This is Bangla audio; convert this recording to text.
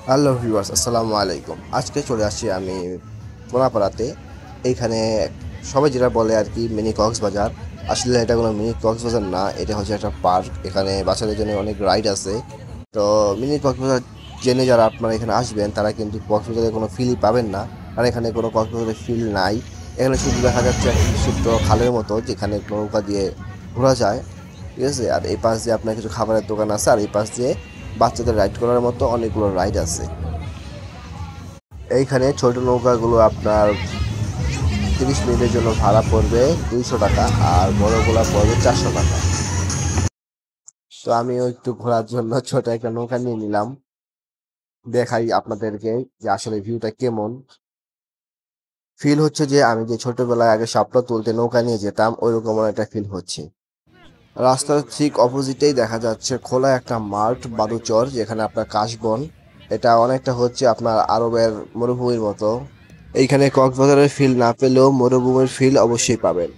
হ্যালো ভিউয়ার্স, আসসালামু আলাইকুম। আজকে চলে আসছি আমি কোনাপাড়াতে। এইখানে সবাই যেটা বলে আর কি মিনি কক্সবাজার। আসলে এটা কোনো মিনি কক্সবাজার না, এটা হচ্ছে একটা পার্ক। এখানে বাচ্চাদের জন্য অনেক রাইড আছে। তো মিনি কক্সবাজার জেনে যারা আপনারা এখানে আসবেন তারা কিন্তু কক্সবাজারে কোনো ফিলই পাবেন না, কারণ এখানে কোনো কক্সবাজারের ফিল নাই। এখানে শুধু দেখা যাচ্ছে একটা বিশুদ্ধ খালের মতো যেখানে নৌকা দিয়ে ঘোরা যায়, ঠিক আছে। আর এই পাশ দিয়ে আপনার কিছু খাবারের দোকান আছে, আর এই পাশ দিয়ে বাচ্চাদের রাইড করার মতো অনেকগুলো রাইড আছে। এইখানে ছোট নৌকাগুলো আপনার 30 মিনিটের জন্য ভাড়া পড়বে 200 টাকা, আর বড়গুলা পড়বে 400 টাকা। তো আমিও একটু ঘোরার জন্য ছোট একটা নৌকা নিয়ে নিলাম, দেখাই আপনাদেরকে যে আসলে ভিউটা কেমন। ফিল হচ্ছে যে আমি যে ছোটবেলায় আগে স্বপ্ন তুলতে নৌকা নিয়ে যেতাম ওইরকম একটা ফিল হচ্ছে। রাস্তার ঠিক অপোজিটেই দেখা যাচ্ছে খোলা একটা মাঠ বালুচর, যেখানে আপনার কাশবন। এটা অনেকটা হচ্ছে আপনার আরবের মরুভূমির মতো। এইখানে কক্সবাজারের ফিল না পেলেও মরুভূমির ফিল অবশ্যই পাবেন।